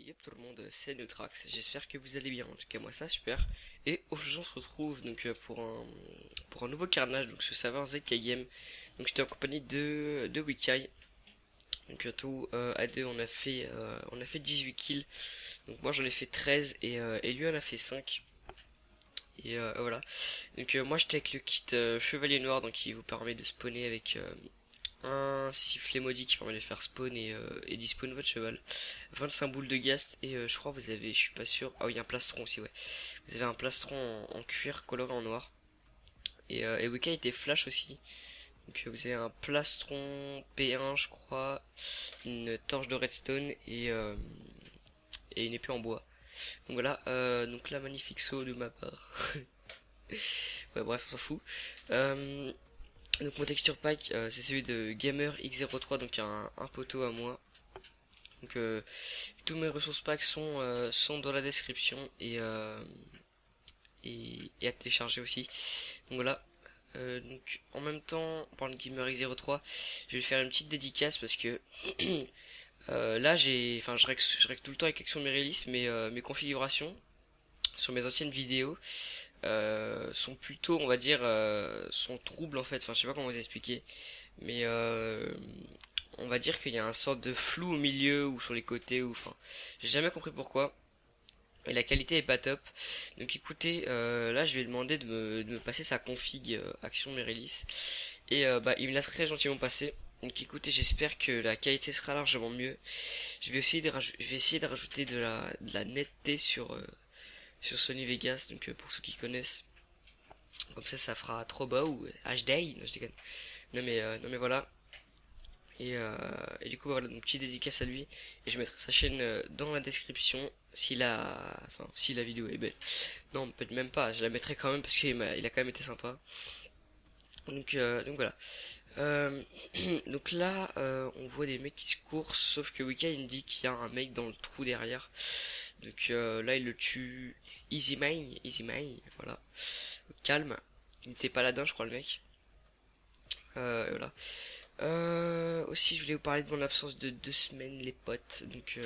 Yep tout le monde, c'est Neutrax, j'espère que vous allez bien, en tout cas moi ça super. Et aujourd'hui on se retrouve donc pour un nouveau carnage donc sur le serveur ZK Game. Donc j'étais en compagnie de Wikai. Donc tout à deux on a fait 18 kills. Donc moi j'en ai fait 13 et lui en a fait 5. Et voilà. Donc moi j'étais avec le kit Chevalier Noir donc qui vous permet de spawner avec un sifflet maudit qui permet de faire spawn et d'y spawn votre cheval. 25 boules de ghast et je crois vous avez, je suis pas sûr. Ah oui, il y a un plastron aussi, ouais. Vous avez un plastron en cuir coloré en noir. Et Weka était flash aussi. Donc vous avez un plastron P1 je crois, une torche de redstone et une épée en bois. Donc voilà, donc là magnifique saut de ma part. Ouais bref on s'en fout. Euh, donc mon texture pack c'est celui de Gamer X03 donc un poteau à moi. Donc tous mes ressources packs sont dans la description et à télécharger aussi. Donc voilà. Donc en même temps, en parlant de Gamer X03, je vais faire une petite dédicace parce que là je règle tout le temps avec Action Mirelis, mais mes configurations sur mes anciennes vidéos sont plutôt, on va dire, sont troubles en fait. Enfin, je sais pas comment vous expliquer, mais on va dire qu'il y a un sorte de flou au milieu ou sur les côtés, ou enfin, j'ai jamais compris pourquoi. Et la qualité est pas top. Donc écoutez, là je vais lui demander de me passer sa config Action Mirelis. Et bah il me l'a très gentiment passé. Donc écoutez, j'espère que la qualité sera largement mieux. Je vais essayer de rajouter de la netteté sur Sony Vegas, donc pour ceux qui connaissent. Comme ça fera trop beau ou HD, non je déconne. Non mais voilà. Et du coup voilà, donc petite dédicace à lui. Et je mettrai sa chaîne dans la description si la vidéo est belle. Non, peut-être même pas, je la mettrai quand même parce il a quand même été sympa. Donc voilà. Euh, donc là, on voit des mecs qui se courent, sauf que Wika il me dit qu'il y a un mec dans le trou derrière. Donc là, il le tue easy mine, voilà. Calme. Il était paladin, je crois, le mec. Voilà. Aussi, je voulais vous parler de mon absence de 2 semaines, les potes. Donc,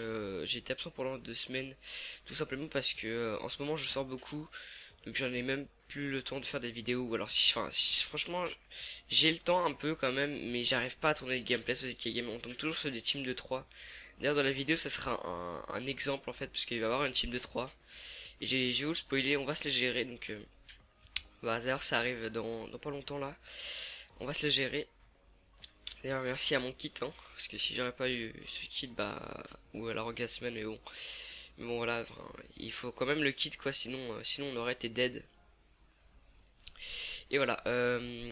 j'ai été absent pendant 2 semaines, tout simplement parce que en ce moment, je sors beaucoup, donc j'en ai même plus le temps de faire des vidéos. Ou alors, franchement, j'ai le temps un peu quand même, mais j'arrive pas à tourner le gameplay sur ZK Game. On tombe toujours sur des teams de 3. D'ailleurs, dans la vidéo, ça sera un exemple en fait, parce qu'il va y avoir une team de 3. Et j'ai vous le spoiler, on va se les gérer. Donc, bah, d'ailleurs, ça arrive dans pas longtemps là. On va se les gérer. D'ailleurs, merci à mon kit, hein, parce que si j'aurais pas eu ce kit, bah, ou alors Gasman, mais bon, voilà, enfin, il faut quand même le kit, quoi, sinon on aurait été dead. Et voilà,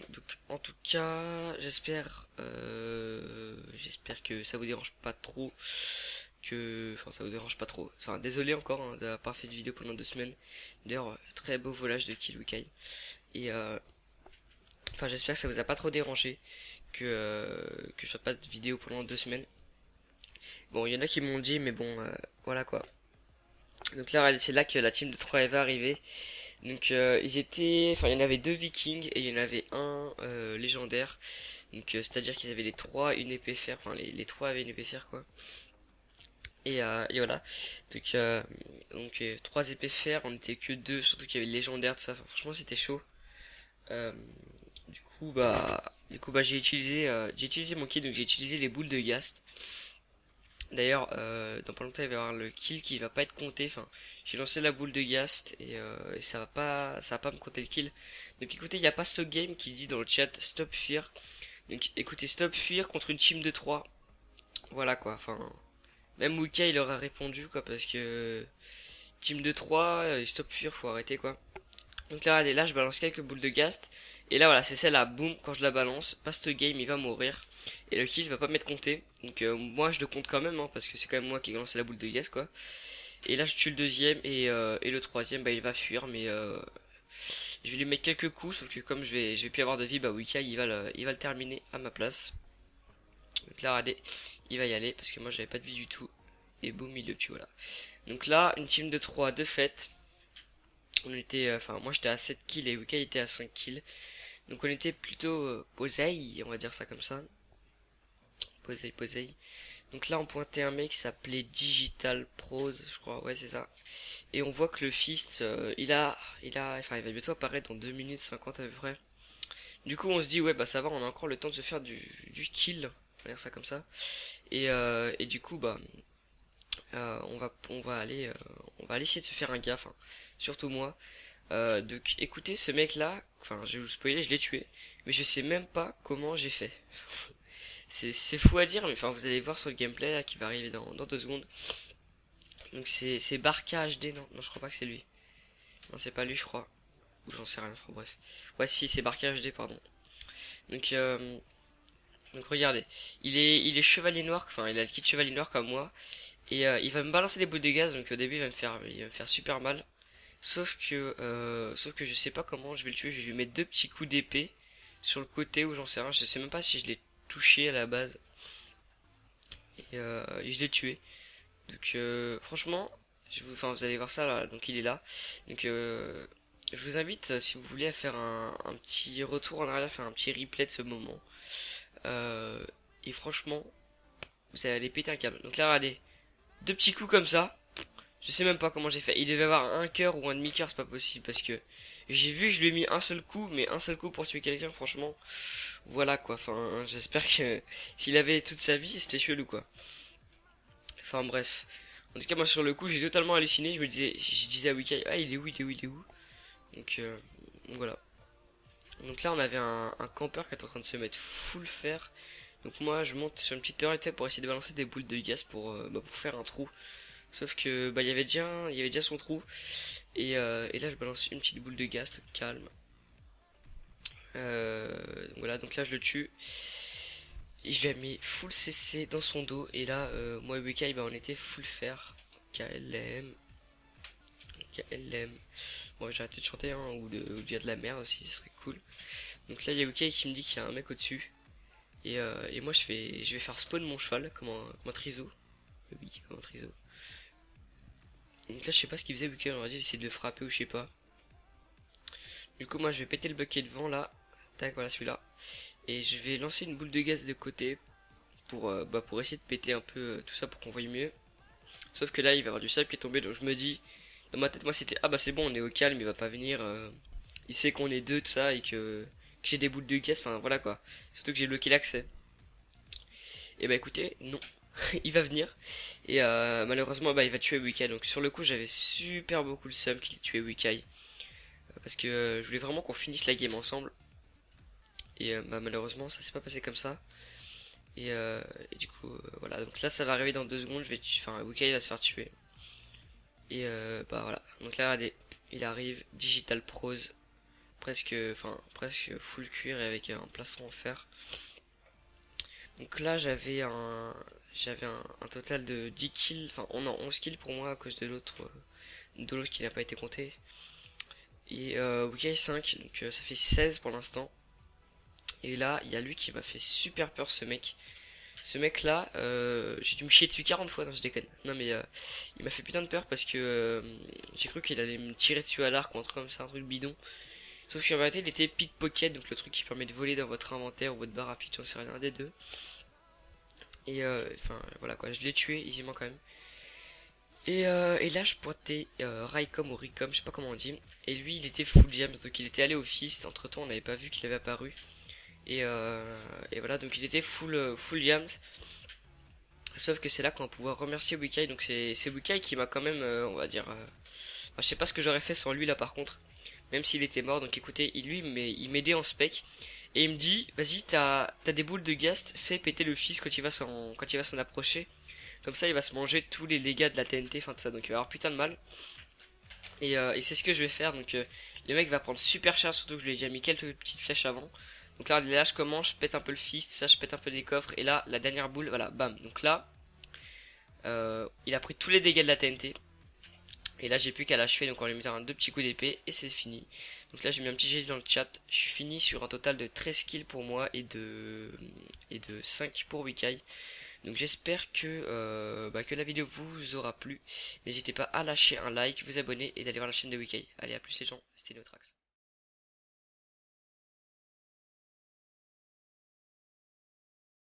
donc, en tout cas, j'espère que ça vous dérange pas trop, enfin, ça vous dérange pas trop. Enfin, désolé encore, hein, d'avoir pas fait de vidéo pendant 2 semaines. D'ailleurs, très beau volage de kill Wikai. Et, enfin, j'espère que ça vous a pas trop dérangé, que je fasse pas de vidéo pendant 2 semaines. Bon, il y en a qui m'ont dit, mais bon, voilà quoi. Donc là, c'est là que la team de 3 va arriver. Donc enfin, il y en avait 2 vikings et il y en avait un légendaire. Donc c'est-à-dire qu'ils avaient les trois une épée fer. Enfin, les trois avaient une épée fer quoi. Et voilà. Donc 3 épées fer, on était que deux, surtout qu'il y avait le légendaire de ça. Enfin, franchement, c'était chaud. Euh, du coup, j'ai utilisé mon kit, donc j'ai utilisé les boules de ghast. D'ailleurs, dans pas longtemps, il va y avoir le kill qui va pas être compté. Enfin, j'ai lancé la boule de ghast et ça va pas me compter le kill. Donc écoutez, il y a pas Stock Game qui dit dans le chat Stop Fear. Donc écoutez, Stop Fear contre une team de 3. Voilà quoi, enfin, même Wika il aura répondu quoi, parce que team de 3, Stop Fear, faut arrêter quoi. Donc là, allez, là, je balance quelques boules de ghast. Et là, voilà, c'est celle-là, boum, quand je la balance, passe game, il va mourir. Et le kill va pas m'être compté. Donc moi, je le compte quand même, hein, parce que c'est quand même moi qui ai lancé la boule de ghast, quoi. Et là, je tue le deuxième, et le troisième, bah, il va fuir, mais je vais lui mettre quelques coups, sauf que comme je vais plus avoir de vie, bah, Wika, il va le terminer à ma place. Donc là, allez, il va y aller, parce que moi, j'avais pas de vie du tout. Et boum, il le tue, voilà. Donc là, une team de 3 de fait. Moi j'étais à 7 kills et Wika était à 5 kills. Donc on était plutôt posey, on va dire ça comme ça. Posey. Donc là on pointait un mec qui s'appelait Digital Pros, je crois, ouais c'est ça. Et on voit que le fist, enfin il va bientôt apparaître dans 2 minutes 50 à peu près. Du coup on se dit ouais bah ça va, on a encore le temps de se faire du kill, on va dire ça comme ça. Et du coup bah on va aller essayer de se faire un gars, enfin surtout moi. Donc écoutez ce mec là, enfin je vais vous spoiler, je l'ai tué, mais je sais même pas comment j'ai fait. C'est fou à dire, mais enfin vous allez voir sur le gameplay là, qui va arriver dans 2 secondes. Donc c'est Barca HD, non je crois pas que c'est lui. Non c'est pas lui je crois. Ou j'en sais rien, enfin bref. Ouais si c'est Barca HD pardon. Donc donc regardez, il est chevalier noir, enfin il a le kit chevalier noir comme moi. Et il va me balancer des boules de gaz, donc au début il va me faire super mal. Sauf que je sais pas comment je vais le tuer, je vais lui mettre 2 petits coups d'épée sur le côté ou j'en sais rien, je sais même pas si je l'ai touché à la base. Et je l'ai tué. Donc franchement, enfin vous allez voir ça là, donc il est là. Donc je vous invite si vous voulez à faire un petit retour en arrière, faire un petit replay de ce moment. Euh, et franchement, vous allez péter un câble. Donc là regardez, 2 petits coups comme ça. Je sais même pas comment j'ai fait. Il devait avoir un cœur ou un demi-cœur, c'est pas possible parce que j'ai vu, je lui ai mis un seul coup, mais un seul coup pour tuer quelqu'un, franchement, voilà quoi. Enfin, j'espère que s'il avait toute sa vie, c'était chelou quoi. Enfin bref. En tout cas, moi sur le coup, j'ai totalement halluciné. Je disais à Wiki, ah il est où, il est où, il est où. Donc, voilà. Donc là, on avait un campeur qui est en train de se mettre full fer. Donc moi, je monte sur une petite turret pour essayer de balancer des boules de gaz pour faire un trou. Sauf que bah il y avait déjà son trou. Et là je balance une petite boule de gaz, tout calme. Voilà, donc là je le tue. Et je lui ai mis full CC dans son dos. Et là, moi et Wekai, bah, on était full fer. KLM. KLM. Bon, j'ai arrêté de chanter, hein, ou il y a de la merde aussi, ce serait cool. Donc là, il y a Wekai qui me dit qu'il y a un mec au-dessus. Et moi, je vais faire spawn mon cheval comme un triso. Oui, comme un triso. Donc là, je sais pas ce qu'il faisait, Wekai, on aurait dit essayer de le frapper ou je sais pas. Du coup, moi, je vais péter le bucket devant là. Tac, voilà celui-là. Et je vais lancer une boule de gaz de côté pour essayer de péter un peu tout ça pour qu'on voie mieux. Sauf que là, il va y avoir du sable qui est tombé, donc je me dis, dans ma tête, moi, c'était ah bah c'est bon, on est au calme, il va pas venir. Il sait qu'on est deux, tout ça, et que j'ai des boules de gaz, enfin voilà quoi. Surtout que j'ai bloqué l'accès. Et bah écoutez, non. Il va venir. Et malheureusement, bah il va tuer Wikai. Donc sur le coup, j'avais super beaucoup le seum qu'il tuait Wikai. Parce que je voulais vraiment qu'on finisse la game ensemble. Et bah malheureusement, ça s'est pas passé comme ça. Et du coup, voilà. Donc là, ça va arriver dans 2 secondes. Enfin, Wikai va se faire tuer. Et bah voilà. Donc là, regardez, il arrive, Digital Pros, presque full cuir et avec un plastron en fer. Donc là, j'avais un total de 10 kills, enfin, on a 11 kills pour moi à cause de l'autre qui n'a pas été compté. Et Wikai 5, donc ça fait 16 pour l'instant. Et là, il y a lui qui m'a fait super peur, ce mec. Ce mec là, j'ai dû me chier dessus 40 fois, non je déconne. Non mais il m'a fait putain de peur parce que j'ai cru qu'il allait me tirer dessus à l'arc ou un truc comme ça, un truc bidon. Sauf qu'en vérité il était pickpocket, donc le truc qui permet de voler dans votre inventaire ou votre barre rapide, j'en sais rien, un des deux. Et enfin voilà quoi, je l'ai tué aisément quand même. Et là je pointais Raicom ou Ricom, je sais pas comment on dit. Et lui il était full jam, donc il était allé au fist, entre temps on n'avait pas vu qu'il avait apparu. Et voilà, donc il était full jams. Sauf que c'est là qu'on va pouvoir remercier Wikai. Donc c'est Wikai qui m'a quand même, on va dire, enfin, je sais pas ce que j'aurais fait sans lui là par contre. Même s'il était mort. Donc écoutez, il m'aidait en spec. Et il me dit, vas-y, t'as des boules de ghast, fais péter le fils quand il va s'en approcher. Comme ça, il va se manger tous les dégâts de la TNT, enfin tout ça. Donc il va avoir putain de mal. Et c'est ce que je vais faire. Donc le mec va prendre super cher, surtout que je lui ai déjà mis quelques petites flèches avant. Donc là je commence, je pète un peu le fist, ça je pète un peu des coffres. Et là, la dernière boule, voilà, bam. Donc là, il a pris tous les dégâts de la TNT. Et là j'ai plus qu'à l'achever, donc on lui met un 2 petits coups d'épée et c'est fini. Donc là j'ai mis un petit GG dans le chat. Je suis fini sur un total de 13 kills pour moi et de 5 pour Wikai. Donc j'espère que la vidéo vous aura plu. N'hésitez pas à lâcher un like, vous abonner et d'aller voir la chaîne de Wikai. Allez, à plus les gens, c'était Neotrax.